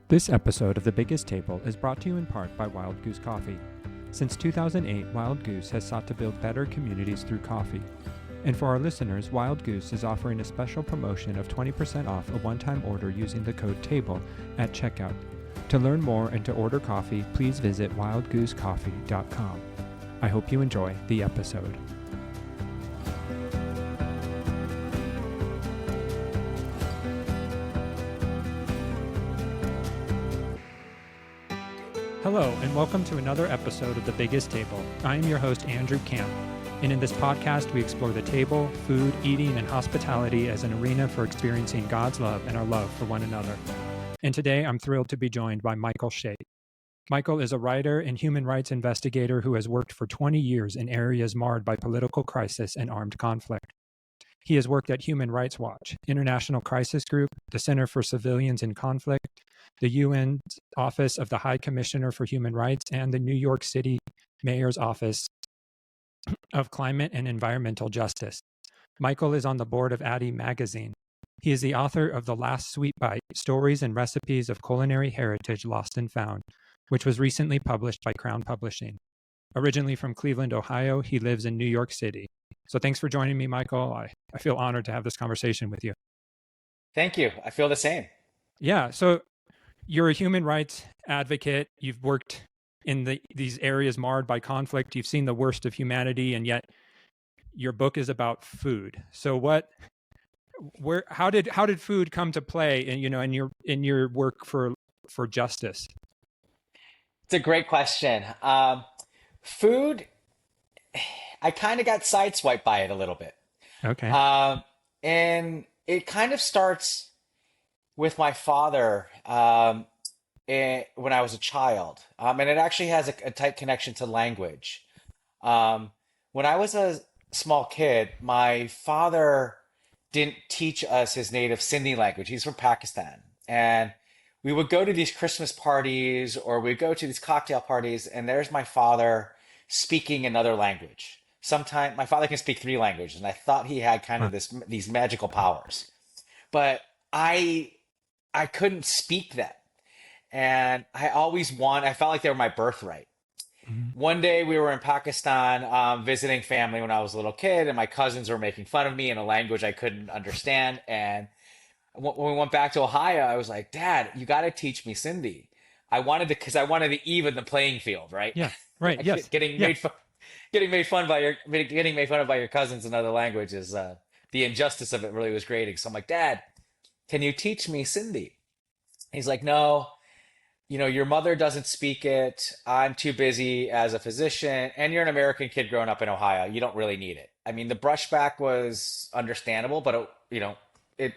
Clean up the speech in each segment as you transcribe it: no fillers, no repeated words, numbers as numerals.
This episode of The Biggest Table is brought to you in part by Wild Goose Coffee. Since 2008, Wild Goose has sought to build better communities through coffee. And for our listeners, Wild Goose is offering a special promotion of 20% off a one-time order using the code TABLE at checkout. To learn more and to order coffee, please visit wildgoosecoffee.com. I hope you enjoy the episode. Hello, and welcome to another episode of The Biggest Table. I am your host, Andrew Camp, and in this podcast, we explore the table, food, eating, and hospitality as an arena for experiencing God's love and our love for one another. And today, I'm thrilled to be joined by Michael Shaikh. Michael is a writer and human rights investigator who has worked for 20 years in areas marred by political crisis and armed conflict. He has worked at Human Rights Watch, International Crisis Group, the Center for Civilians in Conflict, the UN's Office of the High Commissioner for Human Rights, and the New York City Mayor's Office of Climate and Environmental Justice. Michael is on the board of Addy Magazine. He is the author of The Last Sweet Bite, Stories and Recipes of Culinary Heritage Lost and Found, which was recently published by Crown Publishing. Originally from Cleveland, Ohio, he lives in New York City. So thanks for joining me, Michael. I feel honored to have this conversation with you. Thank you. I feel the same. Yeah, so you're a human rights advocate. You've worked in these areas marred by conflict. You've seen the worst of humanity, and yet your book is about food. So how did food come to play in your work for justice? It's a great question. Food, I kind of got sideswiped by it a little bit. Okay. And it kind of starts with my father when I was a child. And it actually has a tight connection to language. When I was a small kid, my father didn't teach us his native Sindhi language. He's from Pakistan. And we would go to these Christmas parties or we'd go to these cocktail parties, and there's my father speaking another language. Sometimes my father can speak three languages, and I thought he had kind of these magical powers. But I couldn't speak them. And I felt like they were my birthright. Mm-hmm. One day we were in Pakistan visiting family when I was a little kid, and my cousins were making fun of me in a language I couldn't understand. And when we went back to Ohio, I was like, Dad, you got to teach me Sindhi. Because I wanted to even the playing field, right? Yeah, right. Yes. Getting made fun of by your cousins in other languages. The injustice of it really was grating. So I'm like, Dad, can you teach me Sindhi? He's like, no, your mother doesn't speak it. I'm too busy as a physician, and you're an American kid growing up in Ohio. You don't really need it. I mean, the brushback was understandable, but it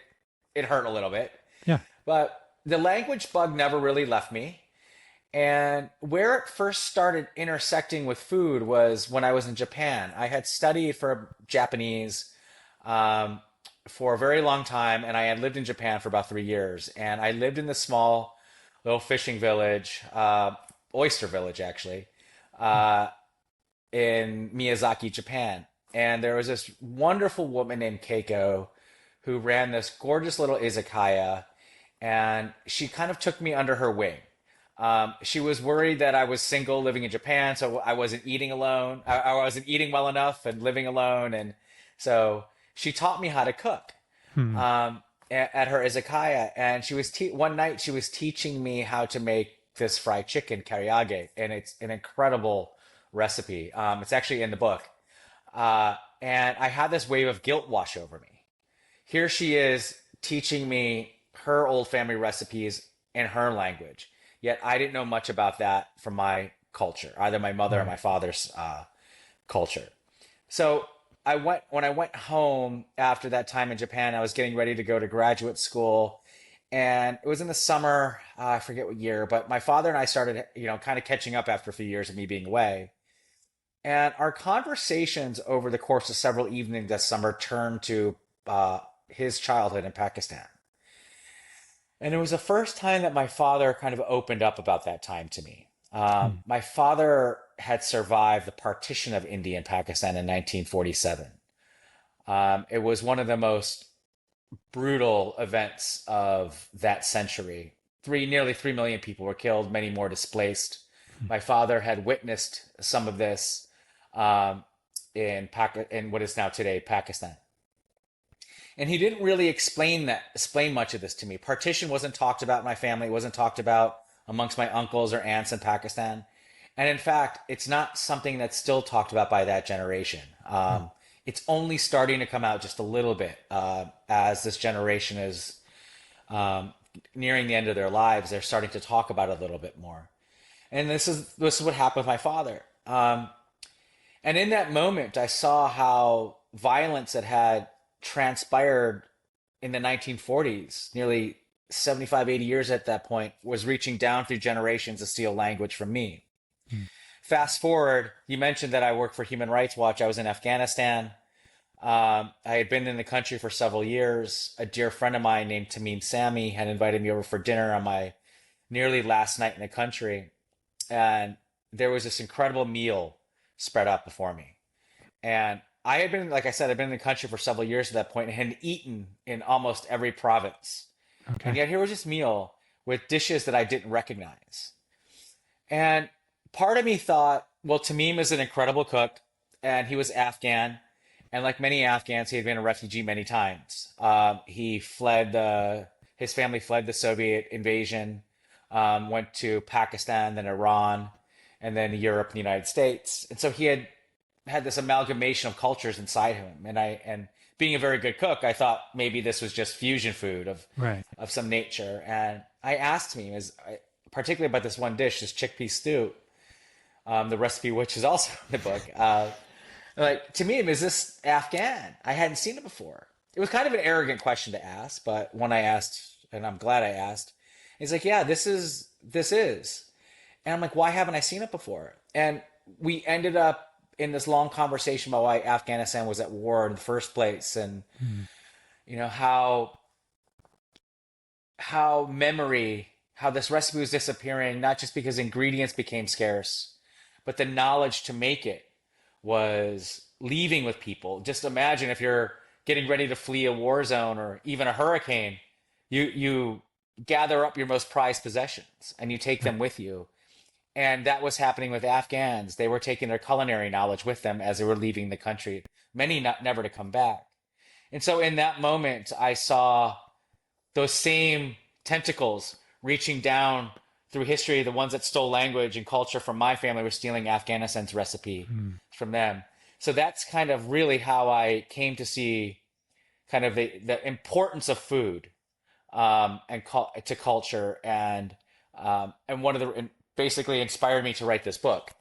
hurt a little bit. Yeah. But the language bug never really left me. And where it first started intersecting with food was when I was in Japan. I had studied for Japanese for a very long time, and I had lived in Japan for about 3 years. And I lived in this small little fishing village, oyster village actually, in Miyazaki, Japan. And there was this wonderful woman named Keiko who ran this gorgeous little izakaya, and she kind of took me under her wing. She was worried that I was single living in Japan, so I wasn't eating alone. I wasn't eating well enough and living alone. And so she taught me how to cook at her izakaya. And one night she was teaching me how to make this fried chicken, kariage. And it's an incredible recipe. It's actually in the book. And I had this wave of guilt wash over me. Here she is teaching me her old family recipes in her language. Yet I didn't know much about that from my culture, either my mother or my father's culture. So when I went home after that time in Japan, I was getting ready to go to graduate school. And it was in the summer, I forget what year, but my father and I started, kind of catching up after a few years of me being away. And our conversations over the course of several evenings that summer turned to his childhood in Pakistan. And it was the first time that my father kind of opened up about that time to me. My father had survived the partition of India and Pakistan in 1947. It was one of the most brutal events of that century. nearly 3 million people were killed, many more displaced. My father had witnessed some of this um, in what is now today Pakistan. And he didn't really explain much of this to me. Partition wasn't talked about in my family. It wasn't talked about amongst my uncles or aunts in Pakistan. And in fact, it's not something that's still talked about by that generation. It's only starting to come out just a little bit as this generation is um, nearing the end of their lives. They're starting to talk about it a little bit more. And this is what happened with my father. And in that moment, I saw how violence that had transpired in the 1940s, nearly 75, 80 years at that point, was reaching down through generations to steal language from me. Hmm. Fast forward, you mentioned that I worked for Human Rights Watch. I was in Afghanistan. I had been in the country for several years. A dear friend of mine named Tamim Sami had invited me over for dinner on my nearly last night in the country. And there was this incredible meal spread out before me. And I had been, like I said, I'd been in the country for several years at that point and had eaten in almost every province. And Okay. yet here was this meal with dishes that I didn't recognize. And part of me thought, well, Tamim is an incredible cook and he was Afghan. And like many Afghans, he had been a refugee many times. His family fled the Soviet invasion, went to Pakistan, then Iran, and then Europe and the United States. And so he had this amalgamation of cultures inside him. And being a very good cook, I thought maybe this was just fusion food Right. of some nature. And I asked him, particularly about this one dish, this chickpea stew, the recipe, which is also in the book. Like, to me, is this Afghan? I hadn't seen it before. It was kind of an arrogant question to ask, but when I asked, and I'm glad I asked, he's like, yeah, this is. And I'm like, why haven't I seen it before? And we ended up in this long conversation about why Afghanistan was at war in the first place, and Hmm. how this recipe was disappearing, not just because ingredients became scarce, but the knowledge to make it was leaving with people. Just imagine if you're getting ready to flee a war zone or even a hurricane, you gather up your most prized possessions and you take them with you. And that was happening with Afghans. They were taking their culinary knowledge with them as they were leaving the country, many never to come back. And so in that moment, I saw those same tentacles reaching down through history. The ones that stole language and culture from my family were stealing Afghanistan's recipe Hmm. from them. So that's kind of really how I came to see kind of the importance of food to culture, and one of the and basically inspired me to write this book.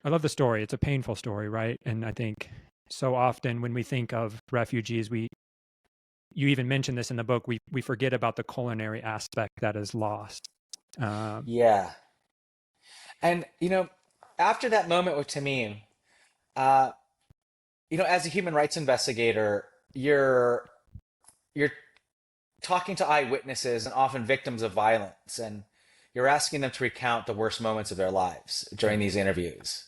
I love the story. It's a painful story, right? And I think so often when we think of refugees, you even mentioned this in the book, we forget about the culinary aspect that is lost. Um, Yeah, and after that moment with Tamim, uh, as a human rights investigator, you're talking to eyewitnesses and often victims of violence, and you're asking them to recount the worst moments of their lives during these interviews.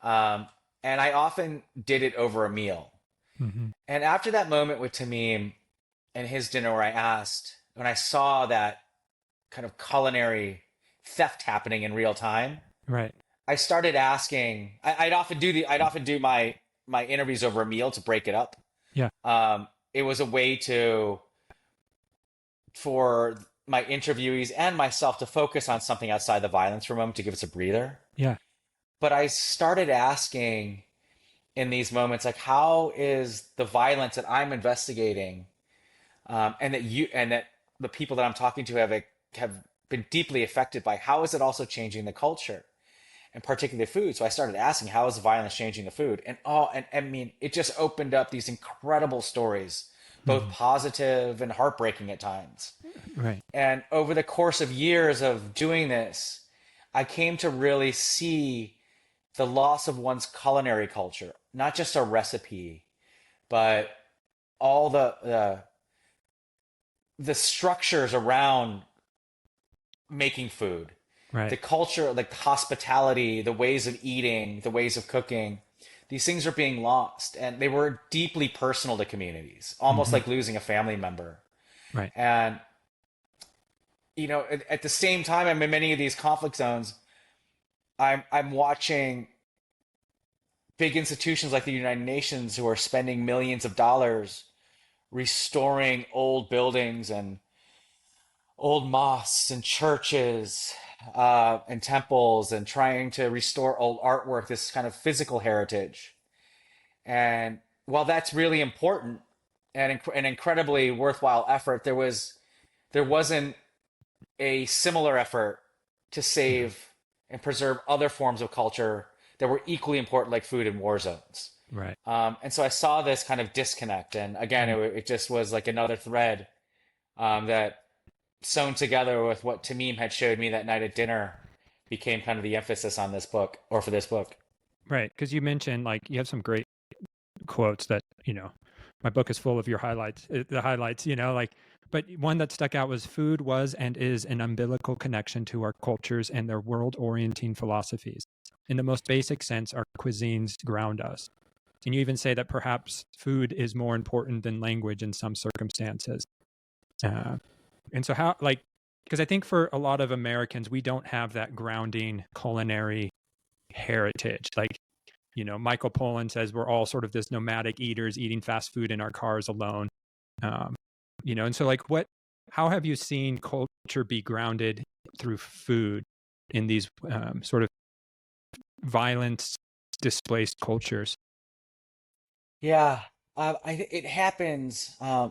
Um, and I often did it over a meal. mhm. And after that moment with Tamim and his dinner, when I saw that kind of culinary theft happening in real time, Right. I started asking. I'd often do my interviews over a meal to break it up. Yeah. It was a way for my interviewees and myself to focus on something outside the violence for a moment to give us a breather. Yeah. But I started asking in these moments, like, how is the violence that I'm investigating, and that the people that I'm talking to have been deeply affected by, how is it also changing the culture, and particularly food? So I started asking, how is the violence changing the food? And I mean, it just opened up these incredible stories, both Mhm. positive and heartbreaking at times. Right. And over the course of years of doing this, I came to really see the loss of one's culinary culture, not just a recipe, but all the structures around making food, Right. the culture, like hospitality, the ways of eating, the ways of cooking. These things are being lost, and they were deeply personal to communities, almost Mhm. like losing a family member. Right. And at the same time, I'm in many of these conflict zones. I'm watching big institutions like the United Nations who are spending millions of dollars restoring old buildings and old mosques and churches and temples and trying to restore old artwork, this kind of physical heritage. And while that's really important and an incredibly worthwhile effort, there wasn't a similar effort to Yeah. save and preserve other forms of culture that were equally important, like food in war zones. Right. And so I saw this kind of disconnect, and again, Mm. it just was like another thread that sewn together with what Tamim had showed me that night at dinner became kind of the emphasis on this book, or for this book. Right. Because you mentioned like you have some great quotes that, my book is full of your highlights, the highlights, like, but one that stuck out was food was and is an umbilical connection to our cultures and their world orienting philosophies. In the most basic sense, our cuisines ground us. And you even say that perhaps food is more important than language in some circumstances. Uh, and so, how, like, because I think for a lot of Americans, we don't have that grounding culinary heritage. Like, Michael Pollan says we're all sort of this nomadic eaters eating fast food in our cars alone. Um, and so like how have you seen culture be grounded through food in these sort of violence displaced cultures? Yeah, it happens. I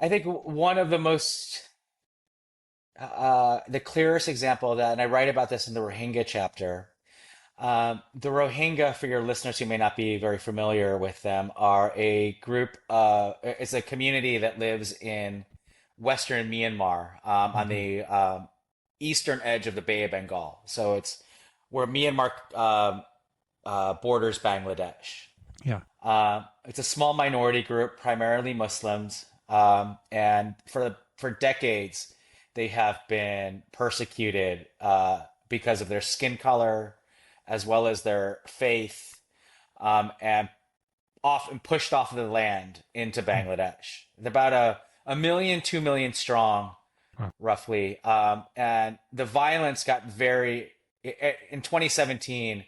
think one of the most the clearest example of that, and I write about this in the Rohingya chapter. The Rohingya, for your listeners who may not be very familiar with them, are a group. It's a community that lives in Western Myanmar, on Mm-hmm. the eastern edge of the Bay of Bengal. So it's where Myanmar borders Bangladesh. Yeah. It's a small minority group, primarily Muslims, and for decades they have been persecuted because of their skin color, as well as their faith, and often pushed off of the land into Mm. Bangladesh. They're about a million, 2 million strong, Wow. roughly, and the violence got very in 2017.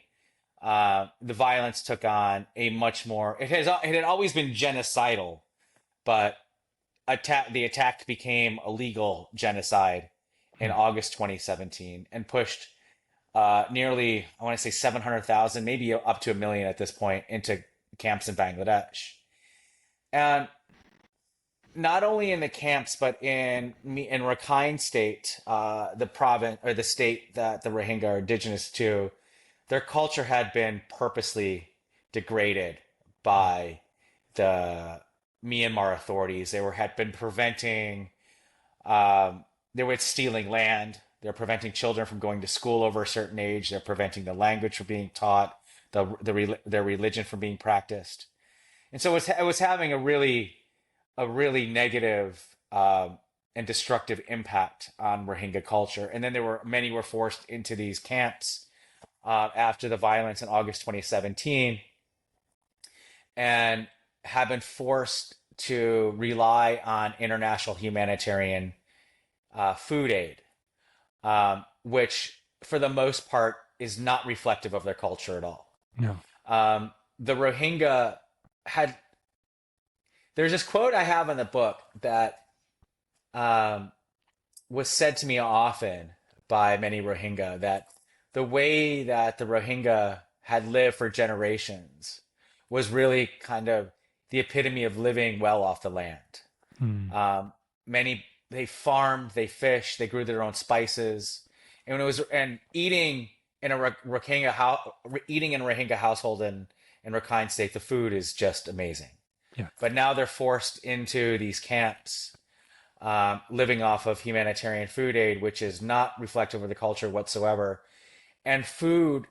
The violence took on a much more. It had always been genocidal, but the attack became a legal genocide in Mm. August 2017 and pushed nearly, I want to say 700,000, maybe up to a million at this point, into camps in Bangladesh. And not only in the camps, but in Rakhine State, the province or the state that the Rohingya are indigenous to, their culture had been purposely degraded Mm. by the Myanmar authorities. Had been preventing, um, they were stealing land. They're preventing children from going to school over a certain age. They're preventing the language from being taught, their religion from being practiced. And so it was having a really negative and destructive impact on Rohingya culture. And then many were forced into these camps after the violence in August 2017, and have been forced to rely on international humanitarian food aid, which for the most part is not reflective of their culture at all. No. The Rohingya had, there's this quote I have in the book that um, was said to me often by many Rohingya, that the way that the Rohingya had lived for generations was really kind of the epitome of living well off the land. Mm. Many They farmed, they fished, they grew their own spices, and eating in a Rohingya house, eating in a Rohingya household in Rakhine State, the food is just amazing. Yeah. But now they're forced into these camps, living off of humanitarian food aid, which is not reflective of the culture whatsoever. And food,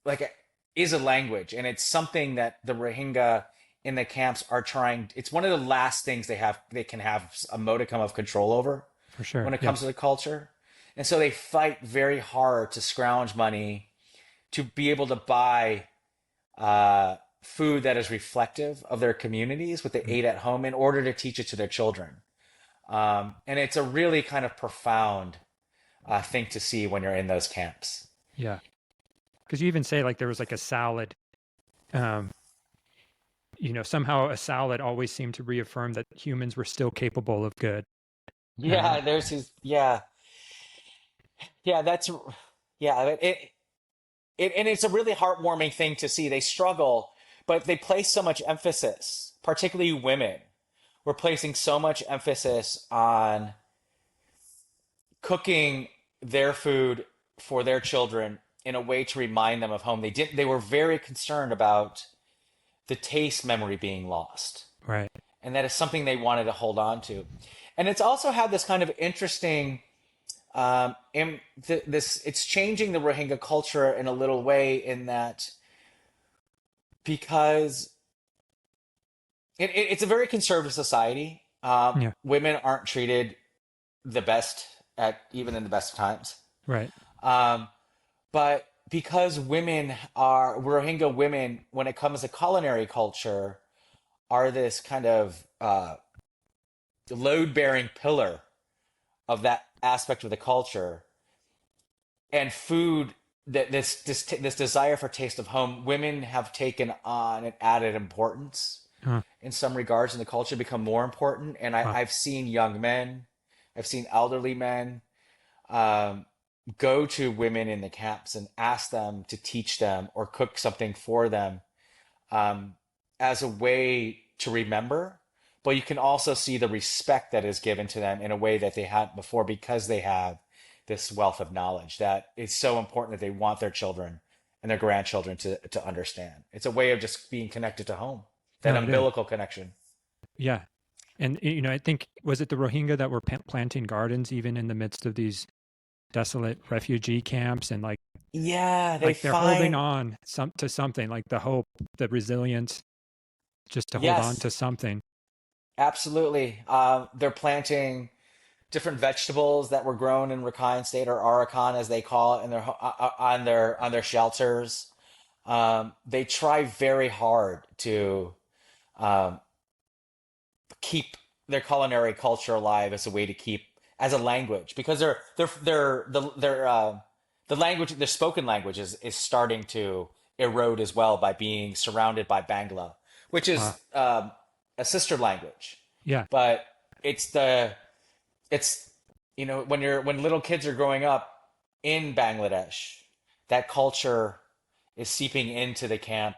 like, is a language, and it's something that the Rohingya in the camps are trying. It's one of the last things they can have a modicum of control over For sure. when it Yeah. comes to the culture. And so they fight very hard to scrounge money to be able to buy food that is reflective of their communities, what they Mm. ate at home, in order to teach it to their children. And it's a really kind of profound thing to see when you're in those camps. Yeah. Because you even say like there was like a salad. Um, somehow a salad always seemed to reaffirm that humans were still capable of good. Yeah, yeah, that's yeah. And it's a really heartwarming thing to see. They struggle, but they place so much emphasis, particularly women. We're placing so much emphasis on cooking their food for their children in a way to remind them of home. They were very concerned about the taste memory being lost. Right. And that is something they wanted to hold on to. And it's also had this kind of interesting it's changing the Rohingya culture in a little way in that because it's a very conservative society. Yeah. Women aren't treated the best at even in the best of times. Right. Um, but because Rohingya women, when it comes to culinary culture, are this kind of load bearing pillar of that aspect of the culture and food that this desire for taste of home, women have taken on an added importance Huh. in some regards in the culture, become more important. And Wow. I've seen young men, I've seen elderly men um, go to women in the camps and ask them to teach them or cook something for them um, as a way to remember. But you can also see the respect that is given to them in a way that they hadn't before because they have this wealth of knowledge that is so important that they want their children and their grandchildren to understand. It's a way of just being connected to home, that No, it is. umbilical connection. Yeah. And, I think, was it the Rohingya that were planting gardens even in the midst of these desolate refugee camps and Yeah, they like they're holding find, on to something like the hope, the resilience, just to hold on yes, to something. absolutely. They're planting different vegetables that were grown in Rakhine State or Arakan, as they call it, in on their shelters. They try very hard to um, keep their culinary culture alive as a way to keep as a language because the language their spoken language is starting to erode as well by being surrounded by Bangla, which Wow. is a sister language, Yeah. but it's the it's when little kids are growing up in Bangladesh, that culture is seeping into the camp.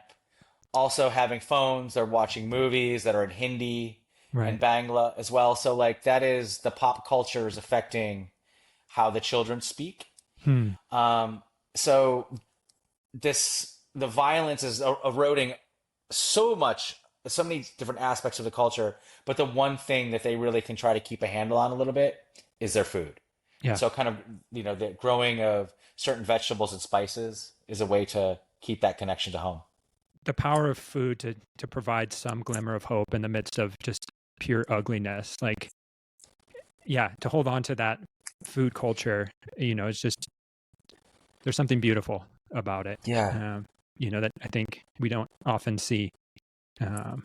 Also having phones, they're watching movies that are in Hindi and Right. Bangla as well. So like that is the pop culture is affecting how the children speak. Hmm. Um, so the violence is eroding so much, so many different aspects of the culture. But the one thing that they really can try to keep a handle on a little bit is their food. And Yeah. so kind of the growing of certain vegetables and spices is a way to keep that connection to home. The power of food to provide some glimmer of hope in the midst of just pure ugliness. Like, yeah, to hold on to that food culture, it's just there's something beautiful about it. Yeah. That I think we don't often see. And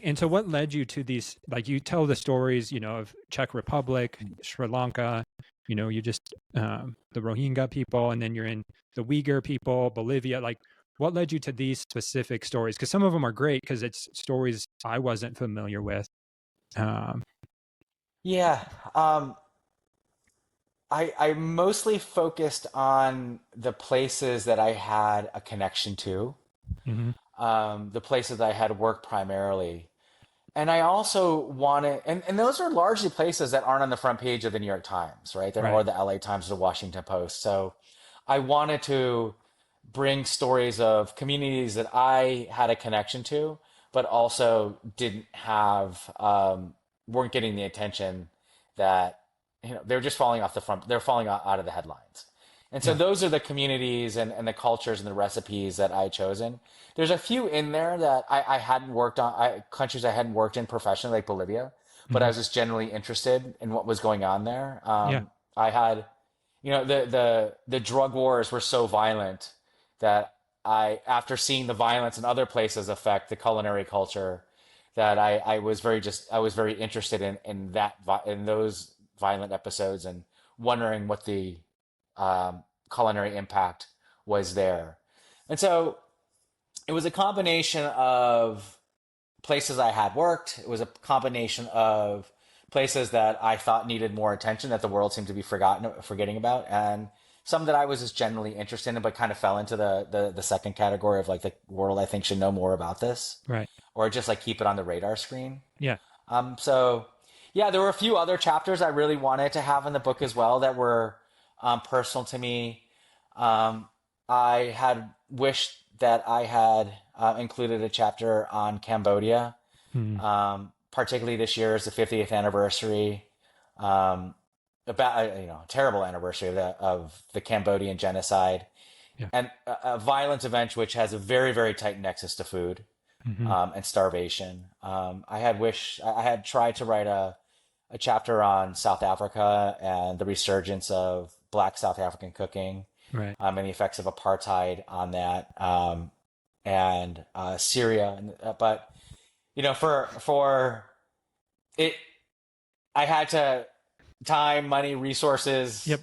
and so what led you to these, like you tell the stories, of Czech Republic, Sri Lanka, you just the Rohingya people, and then you're in the Uyghur people, Bolivia. Like what led you to these specific stories? Because some of them are great because it's stories I wasn't familiar with. Um, Yeah. Um, I mostly focused on the places that I had a connection to, mm-hmm. the places that I had worked primarily. And I also wanted, and those are largely places that aren't on the front page of the New York Times, right? They're Right. or the LA Times or the Washington Post. So I wanted to bring stories of communities that I had a connection to, but also didn't have, weren't getting the attention that, they're just falling off the front, they're falling out of the headlines. And so Yeah. those are the communities and the cultures and the recipes that I chosen. There's a few in there that I hadn't worked on, countries I hadn't worked in professionally, like Bolivia, but I Mm-hmm. was just generally interested in what was going on there. Yeah. I had, the drug wars were so violent that after seeing the violence in other places affect the culinary culture, that I was very interested in those violent episodes and wondering what the culinary impact was there. And so it was a combination of places I had worked. It was a combination of places that I thought needed more attention that the world seemed to be forgetting about, and some that I was just generally interested in, but kind of fell into the second category of like the world I think should know more about this, Right. or just like keep it on the radar screen. Yeah. So yeah, there were a few other chapters I really wanted to have in the book as well that were personal to me. Um, I had wished that I had included a chapter on Cambodia. Hmm. Particularly this year is the 50th anniversary, um, about terrible anniversary of the Cambodian genocide, Yeah. and a violent event which has a very very tight nexus to food Hmm. and starvation. I had tried to write a chapter on South Africa and the resurgence of Black South African cooking, Right. and the effects of apartheid on that, and Syria, but for it, I had to time, money, resources. Yep.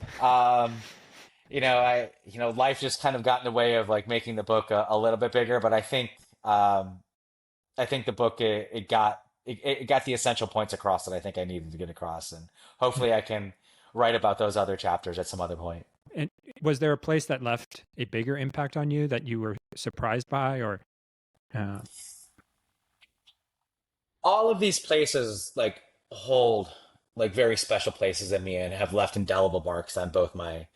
Life just kind of got in the way of like making the book a little bit bigger, but um, I think the book it got the essential points across that I think I needed to get across, and Yeah. hopefully I can write about those other chapters at some other point. And was there a place that left a bigger impact on you that you were surprised by, or uh, All of these places like hold like very special places in me and have left indelible marks on both my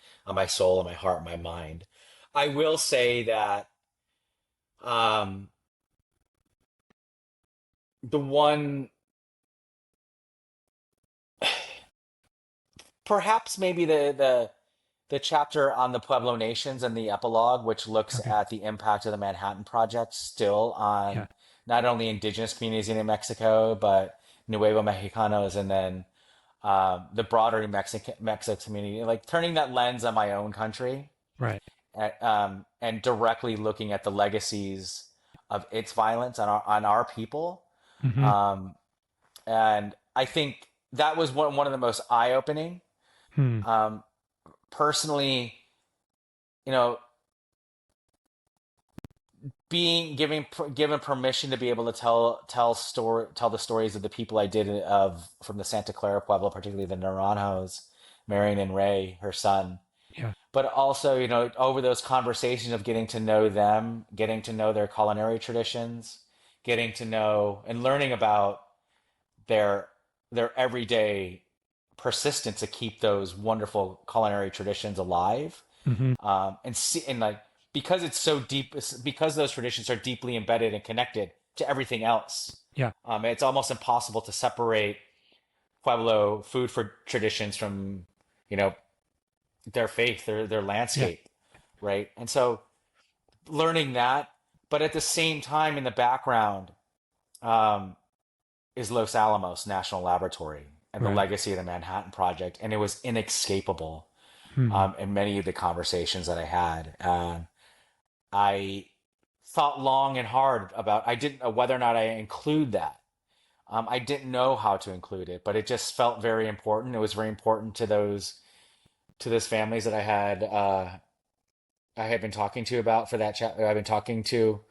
soul and my heart and my mind. I will say that um the one perhaps maybe the chapter on the Pueblo nations and the epilogue, which looks okay, at the impact of the Manhattan Project still yeah, on not only indigenous communities in New Mexico, but Nuevo Mexicanos, and then the broader Mexico community, like turning that lens on my own country, right, and directly looking at the legacies of its violence on our people. hmm, Um, and I think that was one of the most eye opening. hmm, Um, Personally, you know, being given permission to be able to tell the stories of the people I did of from the Santa Clara Pueblo, particularly the Naranjos, Marion and Ray, her son, yeah, but also over those conversations of getting to know them, getting to know their culinary traditions, getting to know and learning about their everyday persistence to keep those wonderful culinary traditions alive, hmm, and see and like because it's so deep, because those traditions are deeply embedded and connected to everything else. yeah, It's almost impossible to separate Pueblo food for traditions from you know their faith, their yeah, landscape, right? And so learning that, but at the same time in the background, um, is Los Alamos National Laboratory and the right, legacy of the Manhattan Project, and it was inescapable hmm, in many of the conversations that I had. And I thought long and hard about I didn't know whether or not I include that. I didn't know how to include it, but it just felt very important. It was very important to those families that I had been talking to about for that chapter. I've been talking to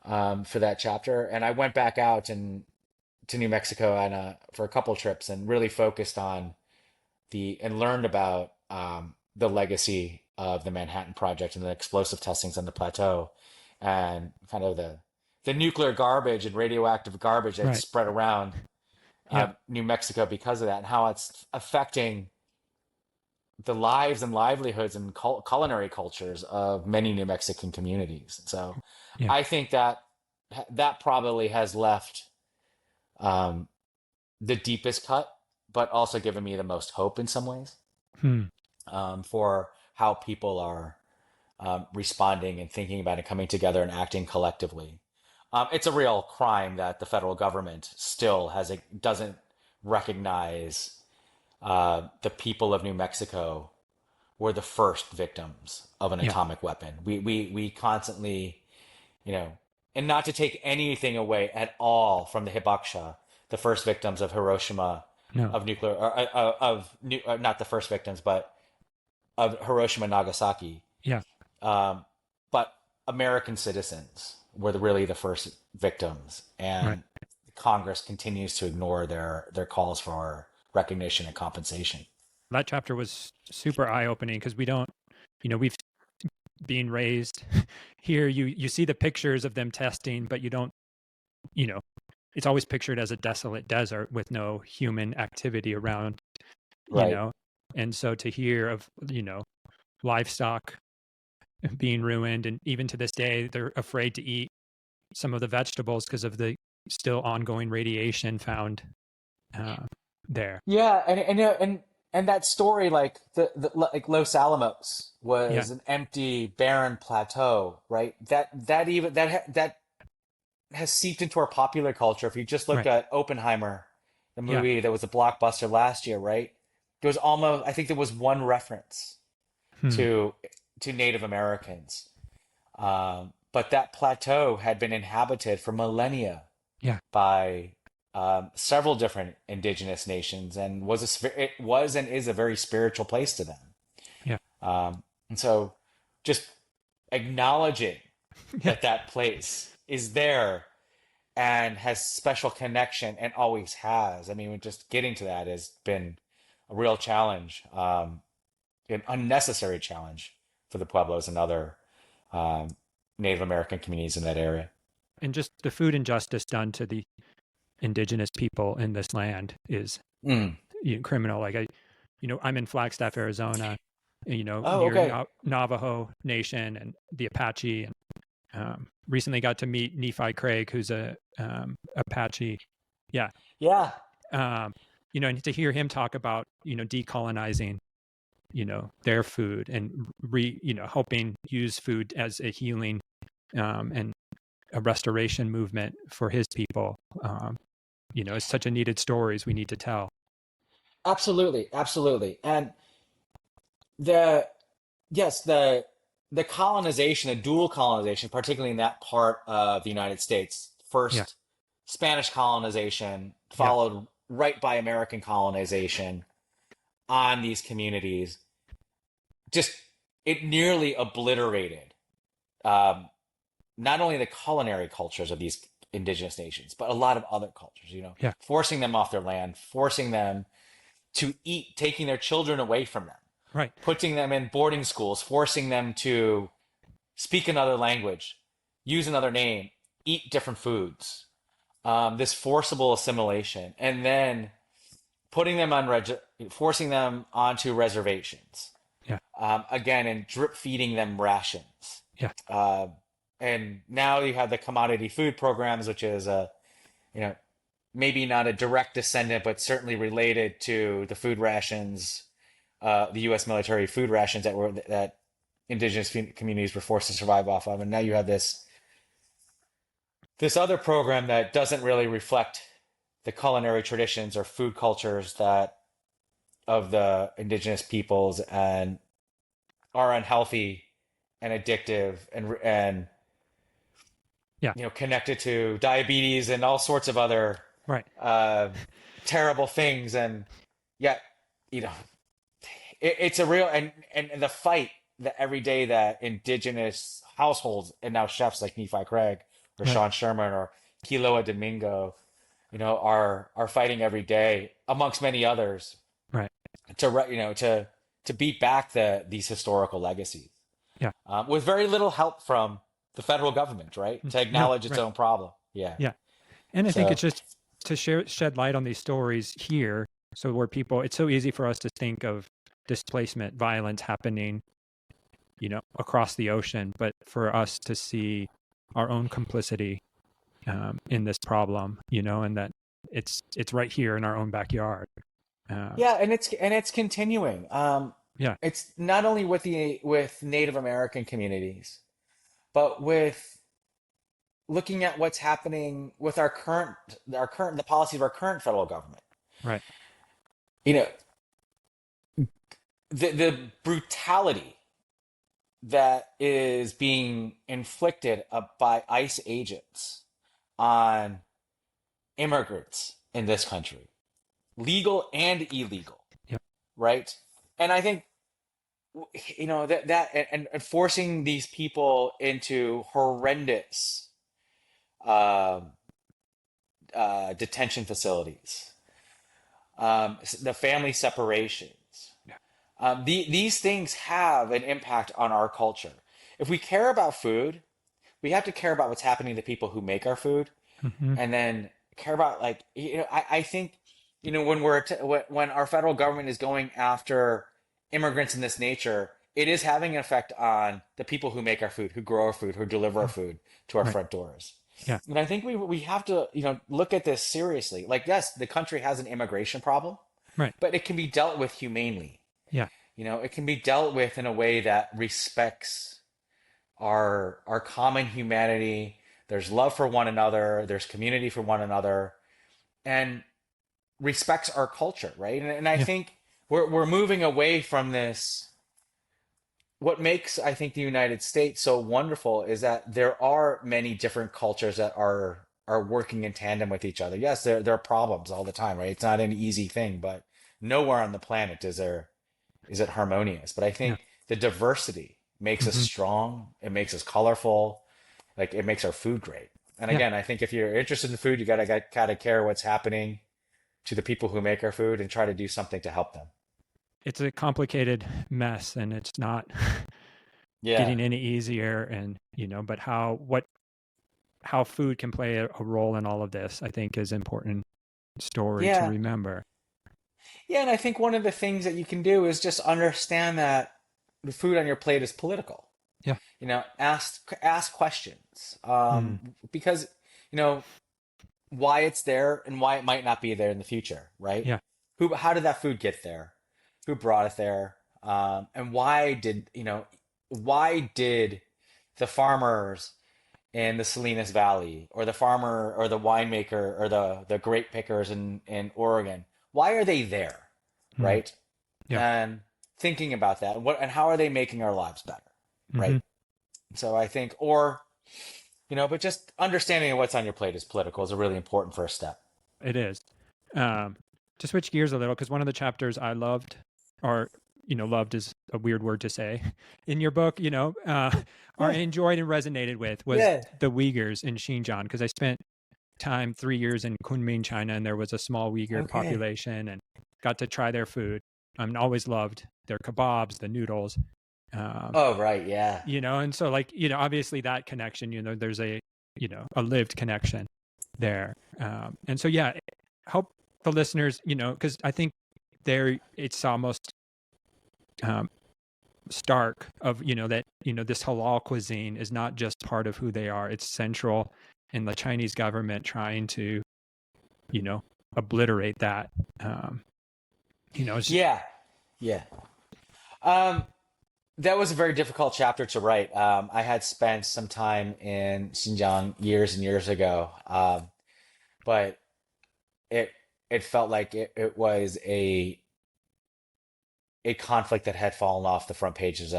for that chapter, and I went back out and to New Mexico and for a couple trips and really focused on the and learned about the legacy of the Manhattan Project and the explosive testings on the plateau, and kind of the nuclear garbage and radioactive garbage that's right, spread around yeah, New Mexico because of that, and how it's affecting the lives and livelihoods and culinary cultures of many New Mexican communities. So yeah, I think that probably has left um, the deepest cut, but also given me the most hope in some ways, hmm, for how people are responding and thinking about it, coming together and acting collectively. It's a real crime that the federal government still doesn't recognize the people of New Mexico were the first victims of an yeah, atomic weapon. We constantly, you know, and not to take anything away at all from the hibakusha, the first victims of Hiroshima, No. of nuclear, not the first victims, but of Hiroshima and Nagasaki. Yeah. Um, but American citizens were really the first victims, Right. and Congress continues to ignore their calls for recognition and compensation. That chapter was super eye opening because we don't, we've been raised here. You see the pictures of them testing, but you don't, you know, it's always pictured as a desolate desert with no human activity around, you Right. know. And so to hear of, livestock being ruined, and even to this day, they're afraid to eat some of the vegetables because of the still ongoing radiation found uh, there. Yeah, and that story, like like Los Alamos Yeah. was an empty, barren plateau, right? That has seeped into our popular culture. If you just look Right. at Oppenheimer, the Yeah. movie that was a blockbuster last year, right? There was almost, I think there was one reference Hmm. to Native Americans, but that plateau had been inhabited for millennia Yeah. by several different indigenous nations, and it was and is a very spiritual place to them. Yeah. And so, just acknowledging Yeah. that place is there and has special connection and always has. I mean, just getting to that has been a real challenge, an unnecessary challenge for the Pueblos and other um, Native American communities in that area. And just the food injustice done to the indigenous people in this land is Mm. criminal. Like I'm in Flagstaff, Arizona, Oh, near okay. Navajo Nation and the Apache, and recently got to meet Nephi Craig, who's a Apache. Yeah. Yeah. Um, and to hear him talk about, decolonizing, their food and helping use food as a healing and a restoration movement for his people. It's such a needed stories we need to tell. Absolutely, absolutely. And the yes, the colonization, the dual colonization, particularly in that part of the United States, Yeah. first Spanish colonization, Yeah. followed right by American colonization on these communities, just it nearly obliterated um, not only the culinary cultures of these indigenous nations, but a lot of other cultures, Yeah. forcing them off their land, forcing them to eat, taking their children away from them, Right. putting them in boarding schools, forcing them to speak another language, use another name, eat different foods, this forcible assimilation, and then putting them on forcing them onto reservations, Yeah. again, and drip feeding them rations. Yeah. Uh, and now you have the commodity food programs, which is you know, maybe not a direct descendant, but certainly related to the food rations, the U.S. military food rations that indigenous communities were forced to survive off of. And now you have this other program that doesn't really reflect the culinary traditions or food cultures that of the indigenous peoples, and are unhealthy and addictive, and Yeah. connected to diabetes and all sorts of other Right. uh, terrible things. And yet, you know, it's a real, and the fight that every day that indigenous households and now chefs like Nephi Craig or Right. Sean Sherman or Kiloa Domingo, are fighting every day amongst many others Right. to beat back these historical legacies, Yeah. with very little help from the federal government, right? To No. acknowledge its Right. own problem. Yeah. Yeah. And I think So it's just to shed light on these stories here. So where it's so easy for us to think of displacement, violence happening, across the ocean, but for us to see our own complicity in this problem, and that it's right here in our own backyard. Uh, yeah, and it's continuing. yeah. It's not only with Native American communities, but with looking at what's happening with the policy of our current federal government. Right. You know, the brutality that is being inflicted by ICE agents on immigrants in this country, legal and illegal, Yeah. right? And I think and forcing these people into horrendous um detention facilities, the family separations. Yeah. These things have an impact on our culture. If we care about food, we have to care about what's happening to people who make our food, Hmm. and then care about, like, I think, when when our federal government is going after immigrants in this nature, it is having an effect on the people who make our food, who grow our food, who deliver our food to our Right. front doors. Yeah. And I think we have to, look at this seriously. Like, yes, the country has an immigration problem, Right. but it can be dealt with humanely. Yeah. It can be dealt with in a way that respects our common humanity. There's love for one another, there's community for one another, and respects our culture, right? And I Yeah. think we're moving away from this. What makes, I think, the United States so wonderful is that there are many different cultures that are working in tandem with each other. Yes, there are problems all the time, right? It's not an easy thing, but nowhere on the planet is it harmonious. But I Yeah. think the diversity makes us Hmm. strong. It makes us colorful. Like, it makes our food great. And Yeah. again, I think if you're interested in food, you gotta care what's happening to the people who make our food and try to do something to help them. It's a complicated mess, and it's not Yeah. getting any easier. And but how food can play a role in all of this, I think, is important story to Yeah. remember. Yeah. And I think one of the things that you can do is just understand that the food on your plate is political. Yeah. Ask questions. Mm. Because, you know, why it's there and why it might not be there in the future, right? Yeah. How did that food get there? Who brought it there? And why did the farmers in the Salinas Valley, or the farmer or the winemaker or the grape pickers in Oregon, why are they there, Mm. right? Yeah. And thinking about that, and how are they making our lives better, Hmm. right? So I think, but just understanding what's on your plate is political is a really important first step. It is. um to switch gears a little, because one of the chapters I loved, or loved is a weird word to say, in your book, or Yeah, enjoyed and resonated with, was yeah. the Uyghurs in Xinjiang, because I spent time 3 years in Kunming, China, and there was a small Uyghur Okay. population, and got to try their food. Always loved their kebabs, the noodles. um, Oh, right. Yeah. and so, like, obviously that connection, there's a lived connection there. And so, yeah, help the listeners, because I think there it's almost um, stark of, that, this halal cuisine is not just part of who they are, it's central in the Chinese government trying to, you know, obliterate that. Um, it's, Yeah. Yeah. Um, that was a very difficult chapter to write. I had spent some time in Xinjiang years and years ago, but it it felt like it was a conflict that had fallen off the front pages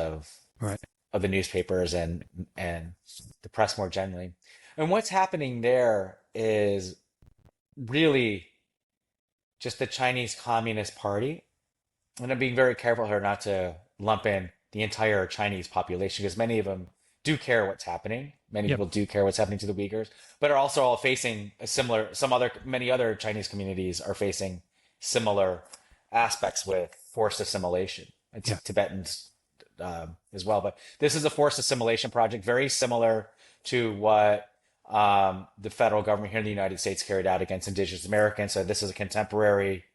right. of the newspapers and the press more generally. And what's happening there is really just the Chinese Communist Party. And I'm being very careful here not to lump in the entire Chinese population, because many of them do care what's happening. Many Yep. people do care what's happening to the Uyghurs, but are also all facing many other Chinese communities are facing similar aspects with forced assimilation. And Yeah. Tibetans as well. But this is a forced assimilation project, very similar to what the federal government here in the United States carried out against Indigenous Americans. So this is a contemporary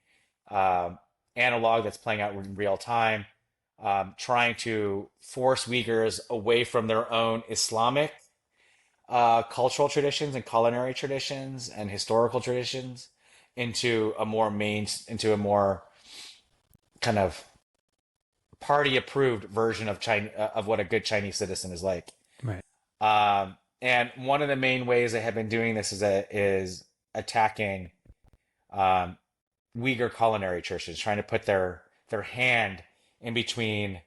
um, analog that's playing out in real time, trying to force Uyghurs away from their own Islamic cultural traditions and culinary traditions and historical traditions into a more kind of party approved version of China, of what a good Chinese citizen is like. Right. And one of the main ways they have been doing this is attacking um, Uyghur culinary traditions, trying to put their hand in between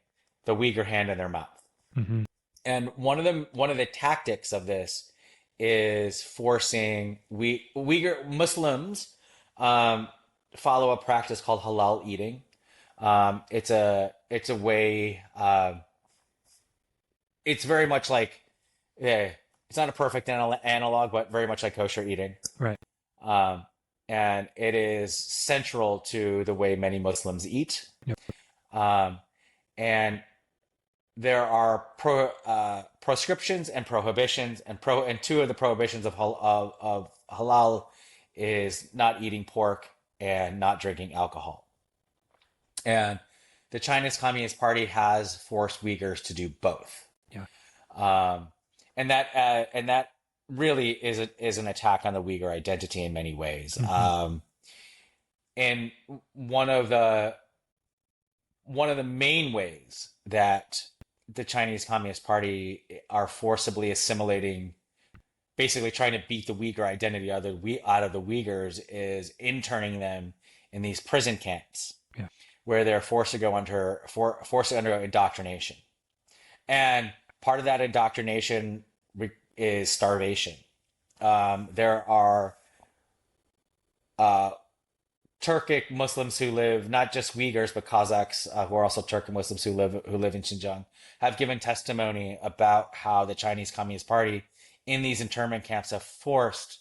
the Uyghur hand and their mouth. Hmm. And one of the tactics of this is forcing Uyghur Muslims um, follow a practice called halal eating. It's a way. It's very much like, yeah, it's not a perfect analog, but very much like kosher eating. Right. Um, and it is central to the way many Muslims eat. Yep. Um, and there are proscriptions and prohibitions, and two of the prohibitions of halal is not eating pork and not drinking alcohol. And the Chinese Communist Party has forced Uyghurs to do both. Yeah. Um, and that really is an attack on the Uyghur identity in many ways. Hmm. And one of the main ways that the Chinese Communist Party are forcibly assimilating, basically trying to beat the Uyghur identity out of the Uyghurs, is interning them in these prison camps Yeah. where they're forced to undergo indoctrination. And part of that indoctrination is starvation. There are uh, Turkic Muslims who live, not just Uyghurs, but Kazakhs, who are also Turkic Muslims who live in Xinjiang, have given testimony about how the Chinese Communist Party in these internment camps have forced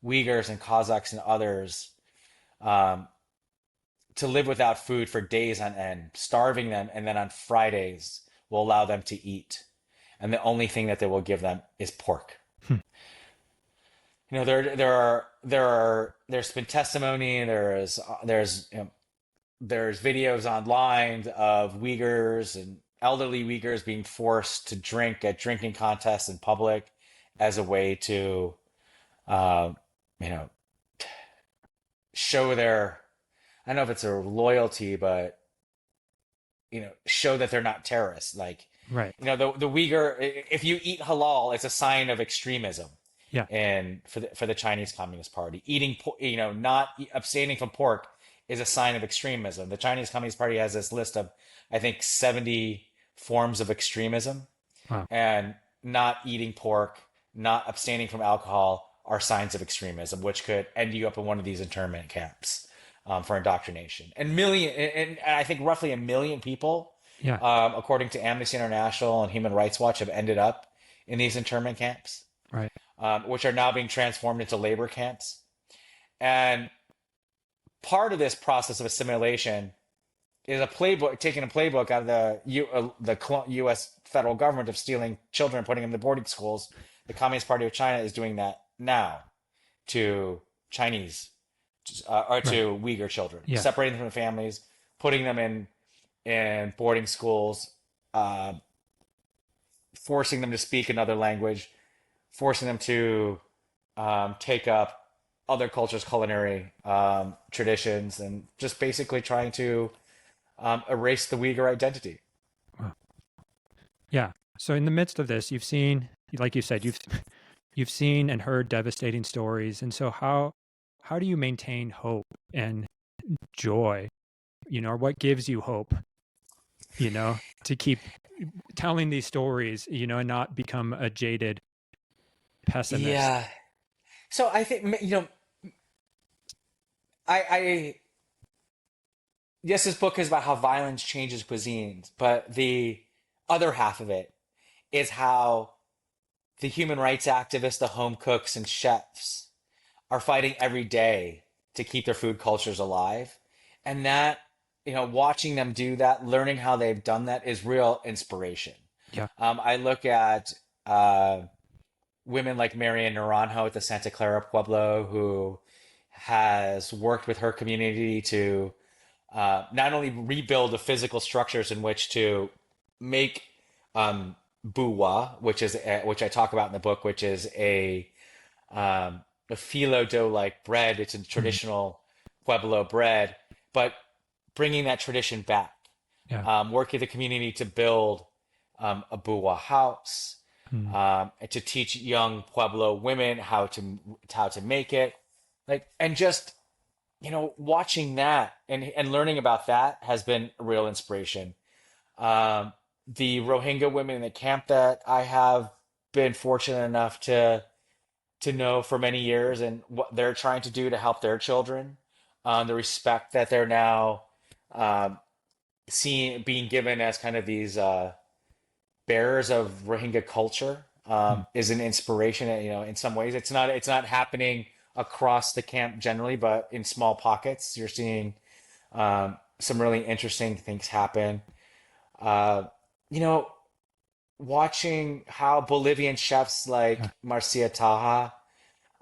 Uyghurs and Kazakhs and others um, to live without food for days on end, starving them, and then on Fridays will allow them to eat. And the only thing that they will give them is pork. Hmm. There's been testimony. There's videos online of Uyghurs and elderly Uyghurs being forced to drink at drinking contests in public as a way to, uh, you know, show their, I don't know if it's a loyalty, but show that they're not terrorists. Like, Right. the Uyghur, if you eat halal, it's a sign of extremism. Yeah. And for the Chinese Communist Party, not abstaining from pork is a sign of extremism. The Chinese Communist Party has this list of, I think, 70 forms of extremism, Wow. and not eating pork, not abstaining from alcohol are signs of extremism, which could end you up in one of these internment camps for indoctrination. And I think roughly 1 million people, Yeah. according to Amnesty International and Human Rights Watch, have ended up in these internment camps, Right. which are now being transformed into labor camps. And part of this process of assimilation is taking a playbook out of the U.S. federal government of stealing children and putting them in the boarding schools. The Communist Party of China is doing that now to Chinese or Right. to Uyghur children, Yeah. separating them from the families, putting them in boarding schools, uh, forcing them to speak another language, forcing them to take up other cultures' culinary traditions, and just basically trying to erase the Uyghur identity. Wow. Yeah. So in the midst of this, you've seen, like you said, you've seen and heard devastating stories. And so how do you maintain hope and joy? Or what gives you hope? To keep telling these stories, and not become a jaded pessimist. Yeah. So I think, I yes, this book is about how violence changes cuisines, but the other half of it is how the human rights activists, the home cooks and chefs are fighting every day to keep their food cultures alive. And that, watching them do that, learning how they've done that is real inspiration. Yeah. I look at women like Marian Naranjo at the Santa Clara Pueblo, who has worked with her community to not only rebuild the physical structures in which to make buwa, which I talk about in the book, which is a phyllo dough like bread. It's a Mm. traditional Pueblo bread, but bringing that tradition back, Yeah. working with the community to build a buwa house, Mm. and to teach young Pueblo women how to make it, and just watching that and learning about that has been a real inspiration. the Rohingya women in the camp that I have been fortunate enough to know for many years and what they're trying to do to help their children, the respect that they're now um, seeing being given as kind of these bearers of Rohingya culture Mm. is an inspiration. You know, in some ways, it's not happening across the camp generally, but in small pockets, you're seeing some really interesting things happen. Uh, you know, watching how Bolivian chefs Yeah. like Marcia Taha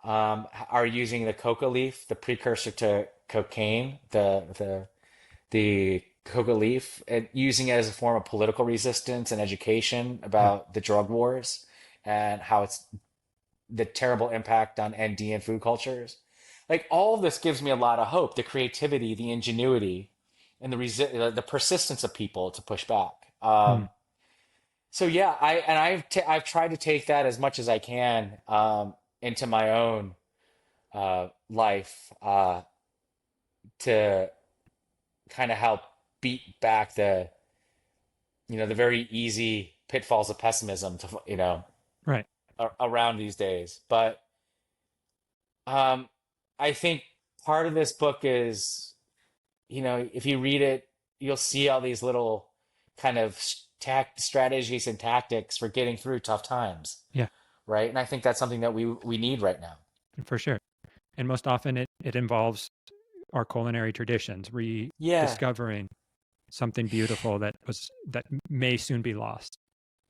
are using the coca leaf, the precursor to cocaine, the coca leaf, and using it as a form of political resistance and education Yeah. about the drug wars and how it's the terrible impact on Andean food cultures. Like all of this gives me a lot of hope, the creativity, the ingenuity, and the persistence of people to push back. Mm. So yeah, I've tried to take that as much as I can into my own life to kind of help beat back the very easy pitfalls of pessimism to Right. around these days. But um, I think part of this book is, if you read it, you'll see all these little kind of strategies and tactics for getting through tough times, Yeah, right? And I think that's something that we need right now. for sure. And most often it involves our culinary traditions, Yeah. rediscovering something beautiful that may soon be lost.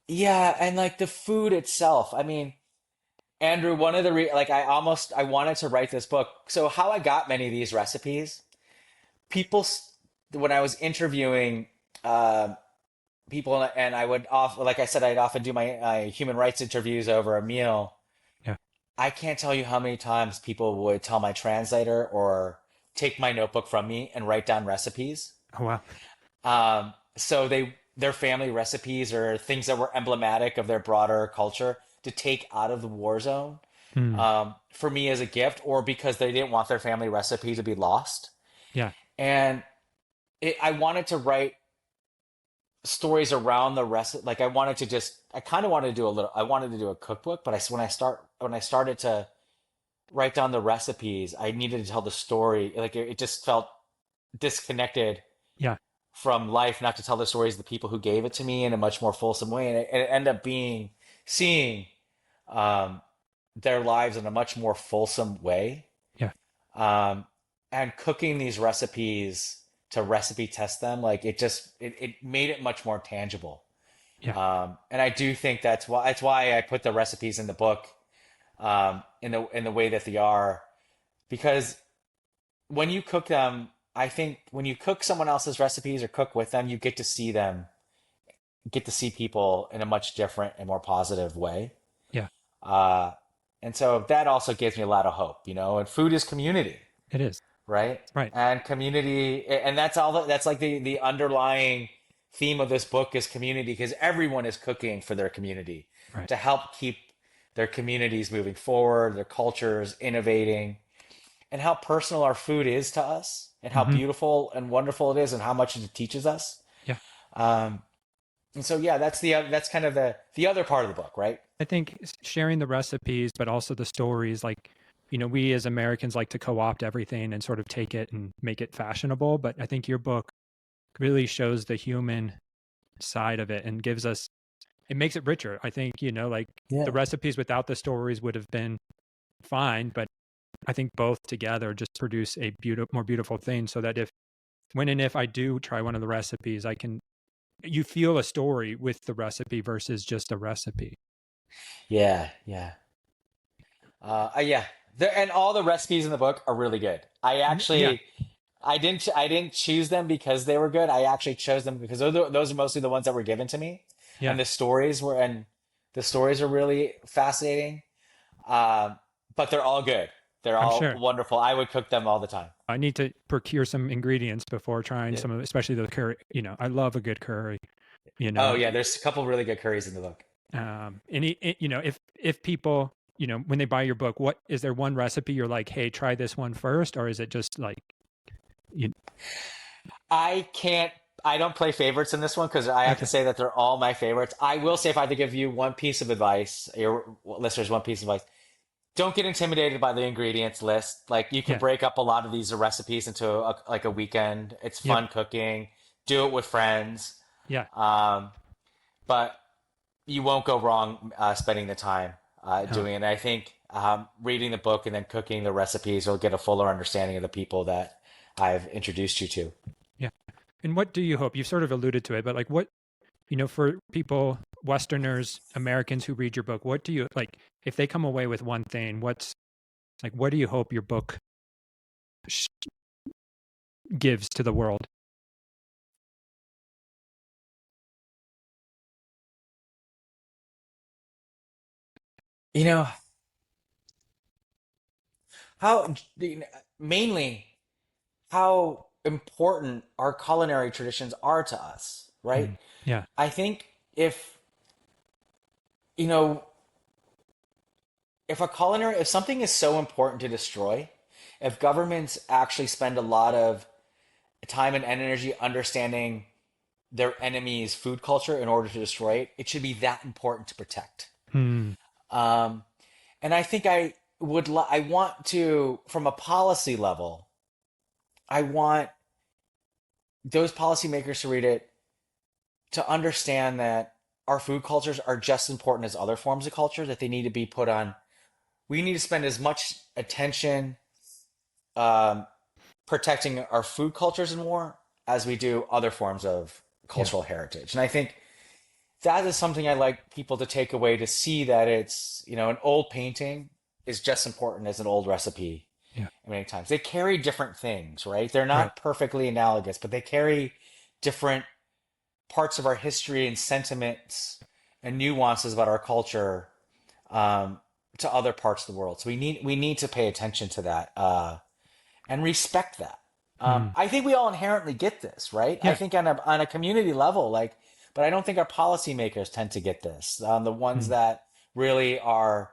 Yeah, and like the food itself. I mean, Andrew, one of the like I wanted to write this book. So how I got many of these recipes, people when I was interviewing uh, people, and I would off like I said, I'd often do my human rights interviews over a meal. Yeah. I can't tell you how many times people would tell my translator or take my notebook from me and write down recipes. Oh wow. So their family recipes or things that were emblematic of their broader culture to take out of the war zone Mm. for me as a gift, or because they didn't want their family recipe to be lost. Yeah. And I wanted to write stories around the rest. Like I kind of wanted to do a little. I wanted to do a cookbook, but when I started to write down the recipes, I needed to tell the story. Like it just felt disconnected Yeah. from life, not to tell the stories of the people who gave it to me in a much more fulsome way. And it ended up being seeing um, their lives in a much more fulsome way. Yeah. Um, and cooking these recipes to recipe test them, like it made it much more tangible. Yeah. And I do think that's why I put the recipes in the book in the way that they are, because when you cook them, I think when you cook someone else's recipes or cook with them, you get to see people in a much different and more positive way. Yeah. Uh, and so that also gives me a lot of hope, and food is community, It is. right? Right. And community, and that's like the underlying theme of this book is community, because everyone is cooking for their community Right. to help keep their communities moving forward, their cultures innovating, and how personal our food is to us, and how Hmm. beautiful and wonderful it is, and how much it teaches us. Yeah. Um, and so, yeah, that's kind of the other part of the book, right? I think sharing the recipes, but also the stories, like, we as Americans like to co-opt everything and sort of take it and make it fashionable. But I think your book really shows the human side of it and it makes it richer. I think, like the Yeah. recipes without the stories would have been fine, but I think both together just produce a more beautiful thing, so that when and if I do try one of the recipes, you feel a story with the recipe versus just a recipe. Yeah, yeah. Yeah. And all the recipes in the book are really good. Yeah. I didn't choose them because they were good. I actually chose them because those are mostly the ones that were given to me, Yeah. and the stories are really fascinating. Um, but they're all good. They're I'm all sure. wonderful. I would cook them all the time. I need to procure some ingredients before trying Yeah. some of, especially the curry. I love a good curry. You Oh know, yeah, there's a couple really good curries in the book. if people, when they buy your book, what is there one recipe you're like, hey, try this one first, or is it just like, you, I can't. I don't play favorites in this one because I have to Okay. say that they're all my favorites. I will say if I had to give you one piece of advice, your listeners, one piece of advice, don't get intimidated by the ingredients list. Like you can Yeah. break up a lot of these recipes into like a weekend. It's Yep. fun cooking. Do it with friends. Yeah. Um, but you won't go wrong spending the time No. doing it. And I think reading the book and then cooking the recipes will get a fuller understanding of the people that I've introduced you to. Yeah. And what do you hope? You've sort of alluded to it, but like what, for people, Westerners, Americans who read your book, what do you like if they come away with one thing, what do you hope your book sh- gives to the world? You know, how mainly how important our culinary traditions are to us, right? Mm. Yeah. I think if, you know, if something is so important to destroy, if governments actually spend a lot of time and energy understanding their enemy's food culture in order to destroy it, it should be that important to protect. Mm. Um, and I think I want to, from a policy level, I want those policymakers to read it to understand that our food cultures are just important as other forms of culture, that they need to be put on. We need to spend as much attention um, protecting our food cultures and more as we do other forms of Yeah. cultural heritage. And I think that is something I like people to take away, to see that it's, an old painting is just important as an old recipe. Yeah. Many times they carry different things, right? They're Right. not perfectly analogous, but they carry different parts of our history and sentiments and nuances about our culture um, to other parts of the world. So we need to pay attention to that and respect that. Mm. I think we all inherently get this, right? I Yeah. think on a community level, like, but I don't think our policymakers tend to get this. The ones Mm. that really are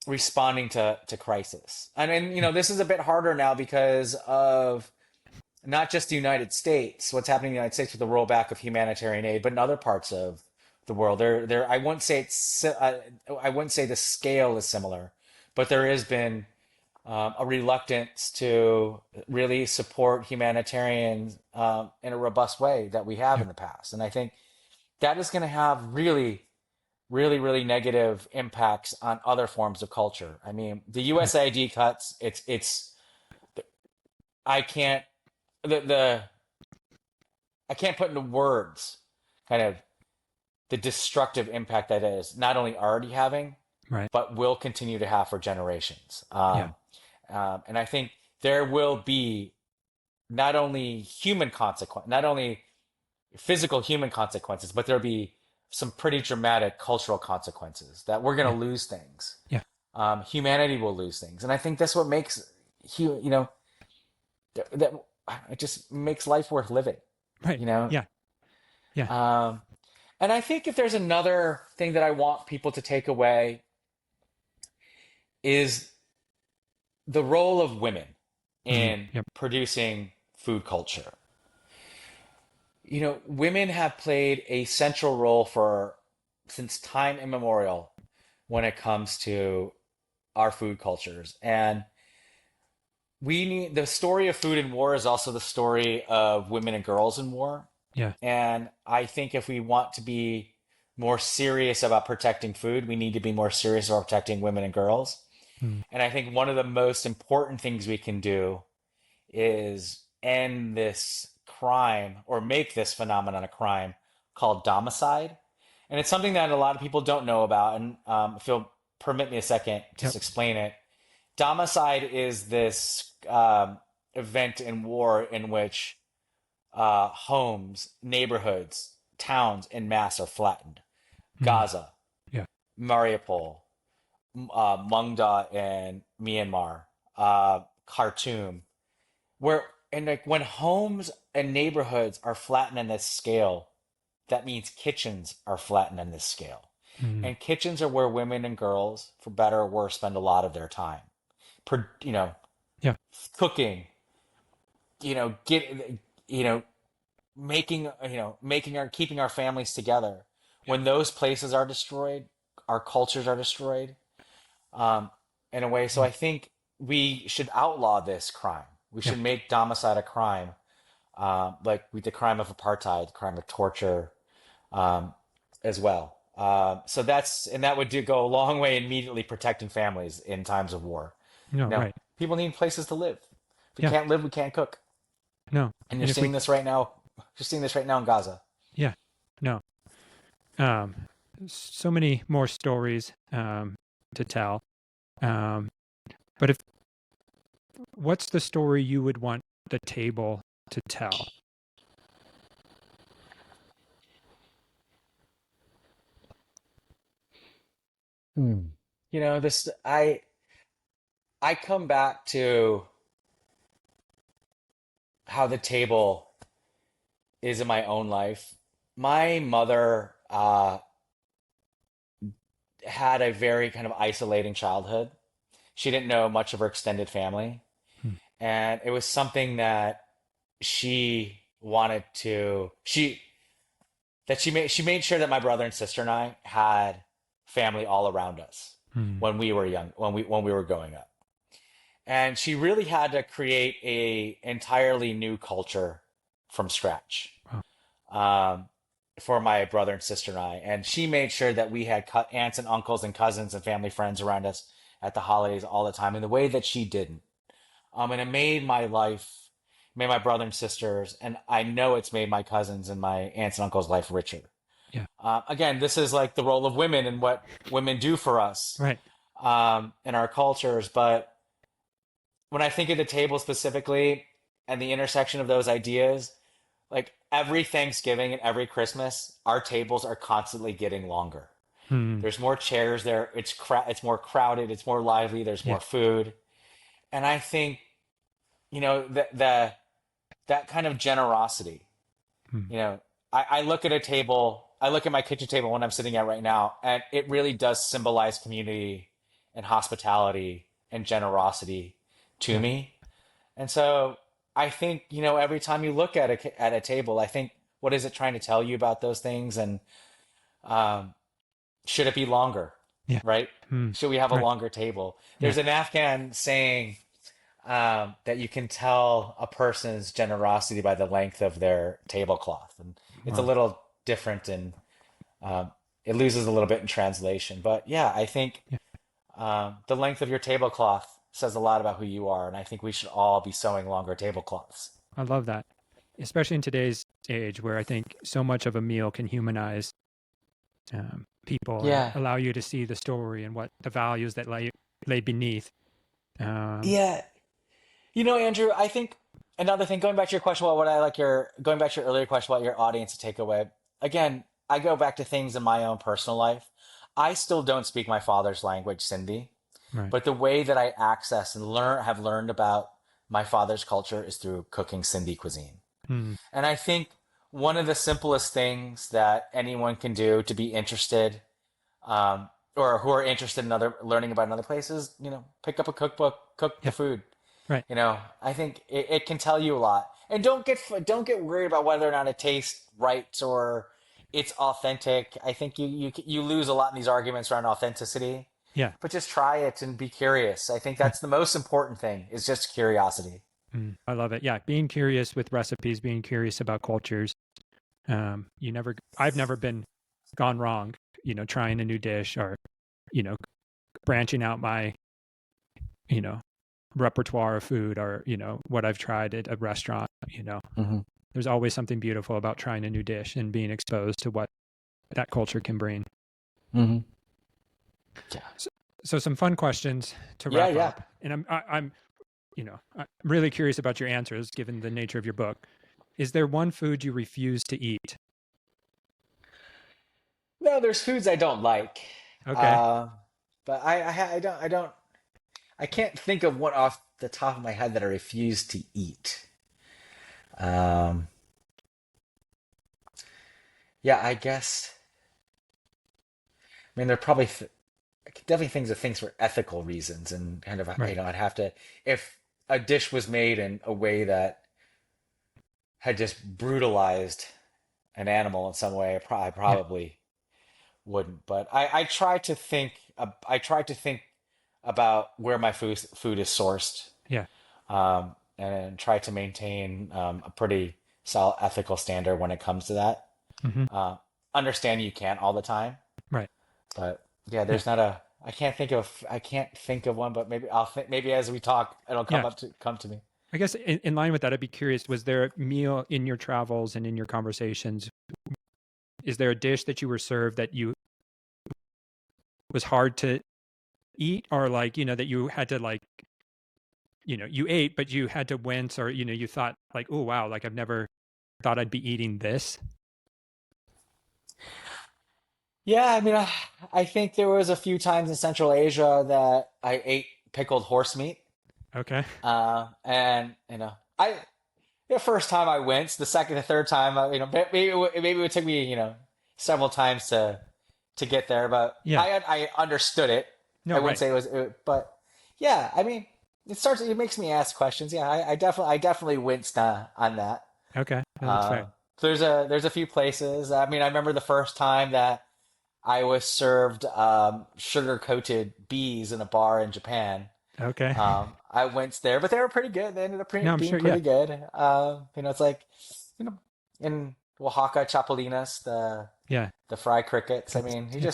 responding to crisis, and Yeah. this is a bit harder now because of not just the United States, what's happening in the United States with the rollback of humanitarian aid, but in other parts of the world. There. I wouldn't say I wouldn't say the scale is similar, but there has been a reluctance to really support humanitarians in a robust way that we have Yeah. in the past. And I think that is going to have really, really, really negative impacts on other forms of culture. I mean, the Yeah. USAID cuts, I can't, the I can't put into words kind of the destructive impact that is not only already having, Right. but will continue to have for generations. Yeah. And I think there will be not only not only physical human consequences, but there'll be some pretty dramatic cultural consequences that we're going Yeah. to lose things. Yeah. Humanity will lose things, and I think that's what makes you know that it just makes life worth living. Right. You know, Yeah. Yeah. um, and I think if there's another thing that I want people to take away is the role of women Mm. in Yep. producing food culture. Women have played a central role for since time immemorial when it comes to our food cultures. And we need the story of food in war is also the story of women and girls in war. Yeah. And I think if we want to be more serious about protecting food, we need to be more serious about protecting women and girls. Mm. And I think one of the most important things we can do is end this crime or make this phenomenon a crime called domicide. And it's something that a lot of people don't know about. And if you'll permit me a second to Yep. just explain it, domicide is this event in war in which homes, neighborhoods, towns in mass are flattened. Mm. Gaza, Yeah. Mariupol, Mungda in Myanmar, Khartoum, where and like when homes and neighborhoods are flattened on this scale, that means kitchens are flattened on this scale. Mm. And kitchens are where women and girls, for better or worse, spend a lot of their time. Per, you know, Yeah. cooking, get, you know, making our keeping our families together. When those places are destroyed, our cultures are destroyed, um, in a way. So Mm. I think we should outlaw this crime. We Yeah. should make domicide a crime, like with the crime of apartheid, the crime of torture, um, as well. That would go a long way in immediately protecting families in times of war. No, right. People need places to live. If we Yeah. can't live, we can't cook. No. And you're And if we, seeing this right now. You're seeing this right now in Gaza. yeah. No. Um, so many more stories to tell. Um, but if what's the story you would want the table to tell? Hmm. This I come back to how the table is in my own life. My mother had a very kind of isolating childhood. She didn't know much of her extended family, Hmm. and it was something that she wanted to she made sure that my brother and sister and I had family all around us Hmm. when we were young, when we were growing up. And she really had to create a entirely new culture from scratch, Wow. um, for my brother and sister and I. And she made sure that we had aunts and uncles and cousins and family friends around us at the holidays all the time in the way that she didn't. And it made my life, made my brother and sisters, and I know it's made my cousins and my aunts and uncles' life richer. Yeah. Again, this is like the role of women and what women do for us, Right. in our cultures. But when I think of the table specifically and the intersection of those ideas, like every Thanksgiving and every Christmas, our tables are constantly getting longer. Hmm. There's more chairs there. It's more crowded. It's more lively. There's Yeah. more food, and I think that kind of generosity. Hmm. You know, I look at a table. I look at my kitchen table when I'm sitting at right now, and it really does symbolize community and hospitality and generosity to Yeah. me. And so I think, every time you look at a table, I think, what is it trying to tell you about those things? And um, should it be longer, Yeah. right? Hmm. Should we have a Right. longer table? Yeah. There's an Afghan saying, that you can tell a person's generosity by the length of their tablecloth. And it's a Wow. little different, and um, it loses a little bit in translation. But yeah, I think Yeah. the length of your tablecloth says a lot about who you are. And I think we should all be sewing longer tablecloths. I love that, especially in today's age where I think so much of a meal can humanize people and Yeah. allow you to see the story and what the values that lay beneath. Um, Yeah. Andrew, I think another thing, going back to your question about going back to your earlier question about your audience takeaway, again, I go back to things in my own personal life. I still don't speak my father's language, Sindhi, right. but the way that I access and have learned about my father's culture is through cooking Sindhi cuisine. Hmm. And I think one of the simplest things that anyone can do to be interested, um, or who are interested in learning about another place is, pick up a cookbook, cook the Yeah. food. Right. I think it can tell you a lot. And don't get worried about whether or not it tastes right or it's authentic. I think you lose a lot in these arguments around authenticity. Yeah. But just try it and be curious. I think Right. that's the most important thing, is just curiosity. Mm. I love it. Yeah. Being curious with recipes, being curious about cultures. I've never been gone wrong, trying a new dish or, you know, branching out my, you know, repertoire of food or, what I've tried at a restaurant. Hmm. There's always something beautiful about trying a new dish and being exposed to what that culture can bring. Hmm. Yeah. So some fun questions to Yeah. wrap Yeah. up. And I'm really curious about your answers given the nature of your book. Is there one food you refuse to eat? No, there's foods I don't like. Okay. Uh, but I can't think of one off the top of my head that I refuse to eat. Um, yeah, I guess. I mean, there are probably definitely things for ethical reasons, and Right. I'd have to, if a dish was made in a way that had just brutalized an animal in some way, I Yeah. probably wouldn't. But I try to think. I try to think about where my food is sourced, Yeah. and try to maintain a pretty solid ethical standard when it comes to that. Hmm. Uh, Understand you can't all the time, Right. but yeah, Yeah. there's not a. I can't think of one, but maybe I'll think. Maybe as we talk, it'll Yeah. come to me. I guess in line with that, I'd be curious, was there a meal in your travels and in your conversations? Is there a dish that you were served that you was hard to eat, or like, that you had to like, you ate, but you had to wince, or, you thought like, oh, wow, like I've never thought I'd be eating this. Yeah, I mean, I think there was a few times in Central Asia that I ate pickled horse meat. Okay. And the first time I winced, the second, the third time, maybe it took me, several times to get there, but Yeah. I understood it. I No, wouldn't right. say but yeah, I mean, it makes me ask questions. Yeah, I definitely winced on that. Okay. No, that's fair. Uh, there's a few places. I mean, I remember the first time that I was served sugar coated bees in a bar in Japan. Okay. I went there, but they were pretty good. They ended up No, I'm being sure. Yeah. pretty good. It's like, in Oaxaca, chapulines, Yeah. the fried crickets. I That's, mean, yeah.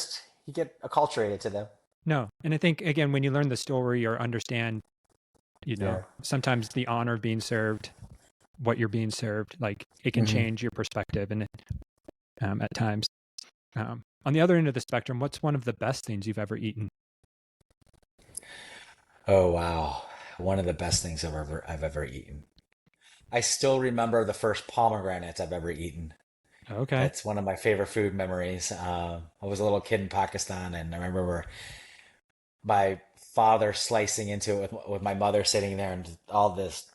you get acculturated to them. No. And I think, again, when you learn the story or understand, Yeah. sometimes the honor of being served, what you're being served, like it can Hmm. change your perspective and at times. On the other end of the spectrum, what's one of the best things you've ever eaten? Oh wow, one of the best things I've ever eaten. I still remember the first pomegranates I've ever eaten. Okay. That's one of my favorite food memories. I was a little kid in Pakistan, and I remember my father slicing into it with my mother sitting there, and all this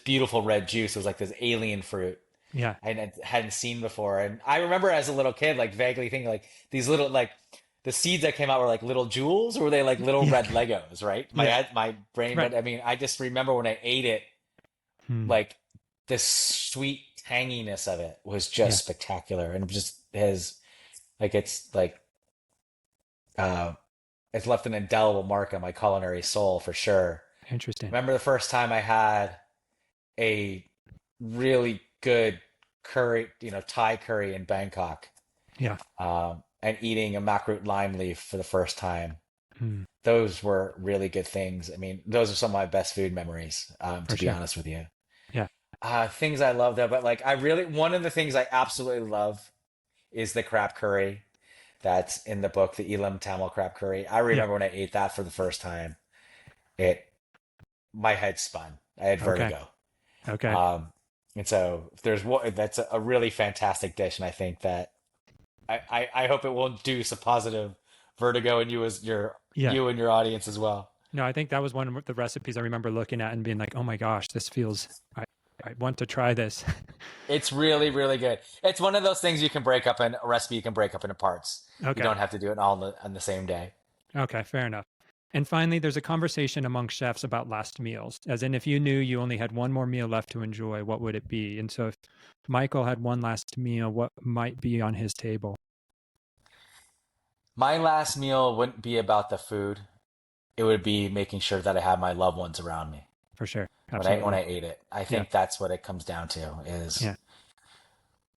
beautiful red juice. It was like this alien fruit Yeah. hadn't seen before. And I remember as a little kid, like vaguely thinking like these little like the seeds that came out were like little jewels, or were they like little Yeah. red Legos, right? Yeah. My brain, Right. but I mean, I just remember when I ate it, Hmm. like the sweet tanginess of it was Yeah. just spectacular, and it just has like uh it's left an indelible mark on my culinary soul for sure. Interesting. Remember the first time I had a really good curry, Thai curry in Bangkok, Yeah. and eating a makrut lime leaf for the first time. Hmm. Those were really good things. I mean, those are some of my best food memories, For to be sure. honest with you. Yeah. Things I love though, but like one of the things I absolutely love is the crab curry that's in the book, the Elam Tamil crab curry. I Yeah. remember when I ate that for the first time, it my head spun. I had Okay. vertigo. Okay. Um, and so there's one that's a really fantastic dish, and I think that I hope it will do some positive vertigo in Yeah. you and your audience as well. No, I think that was one of the recipes I remember looking at and being like, oh my gosh, this feels, I want to try this. It's really, really good. It's one of those things you can break up in a recipe you can break up into parts. You Okay. don't have to do it all on the same day. Okay. Fair enough. And finally, there's a conversation among chefs about last meals, as in if you knew you only had one more meal left to enjoy, what would it be? And so if Michael had one last meal, what might be on his table? My last meal wouldn't be about the food. It would be making sure that I have my loved ones around me For sure. when Absolutely. I ate it. I Yeah. think that's what it comes down to is Yeah.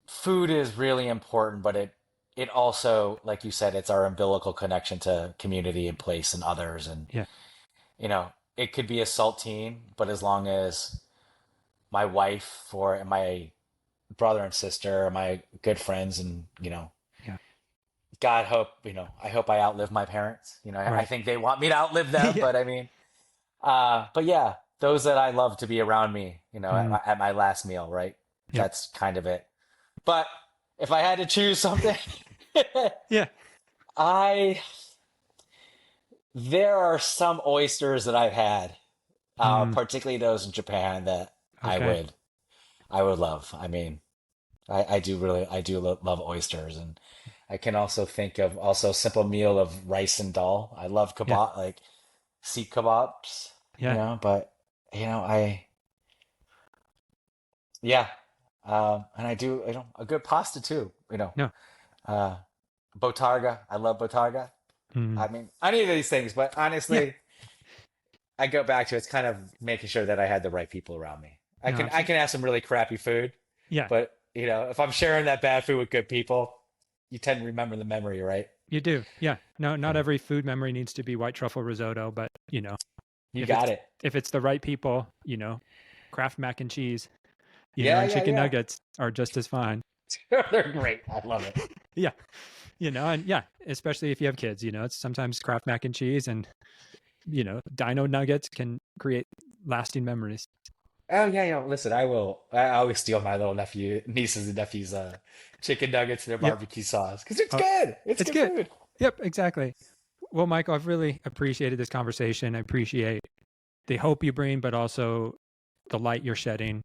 food is really important, but it also, like you said, it's our umbilical connection to community and place and others. And Yeah. it could be a saltine, but as long as my wife or my brother and sister are my good friends, and Yeah. God hope, I hope I outlive my parents. I Right. think they want me to outlive them, Yeah. but I mean, but yeah, those that I love to be around me, Mm. at my last meal, right? Yep. That's kind of it. But if I had to choose something, Yeah. I there are some oysters that I've had, Mm. particularly those in Japan, that Okay. I would love. I mean, I do love oysters, and I can also think of also a simple meal of rice and dal. I love Yeah. kebab, like seek kebabs, Yeah. but I Yeah. And I do, a good pasta too, No. uh, botarga. I love botarga. Mm. I mean, any of these things, but Yeah. honestly, I go back to it's kind of making sure that I had the right people around me. I No, can I absolutely. can have some really crappy food, Yeah, but if I'm sharing that bad food with good people, you tend to remember the memory, right? you do. Yeah. No, not Yeah. every food memory needs to be white truffle risotto, but You if got it's it. if it's the right people, Kraft mac and cheese, Yeah, and yeah, chicken yeah. nuggets are just as fine. They're great. I love it. Yeah. And yeah, especially if you have kids, it's sometimes Kraft mac and cheese and, dino nuggets can create lasting memories. Oh yeah, yeah. Listen, I will. I always steal my little nieces and nephews' chicken nuggets and their Yep. barbecue sauce because it's Uh, good. It's it's good good. food. Yep, exactly. Well, Michael, I've really appreciated this conversation. I appreciate the hope you bring, but also the light you're shedding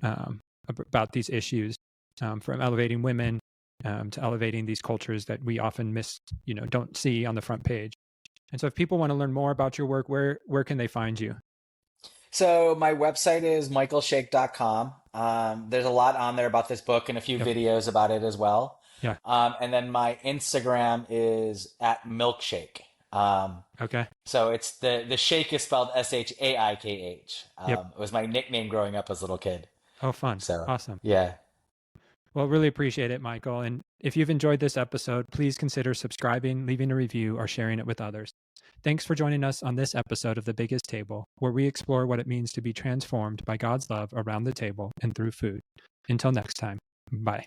um, about these issues, from elevating women to elevating these cultures that we often miss, don't see on the front page. And so, if people want to learn more about your work, where can they find you? So my website is michaelshaikh.com. There's a lot on there about this book and a few Yep. videos about it as well. Yeah. And then my Instagram is at milkshake. Okay. So it's the shake is spelled Shaikh. Yep. It was my nickname growing up as a little kid. Oh, fun. So Awesome. yeah. Well, really appreciate it, Michael. And if you've enjoyed this episode, please consider subscribing, leaving a review, or sharing it with others. Thanks for joining us on this episode of The Biggest Table, where we explore what it means to be transformed by God's love around the table and through food. Until next time, bye.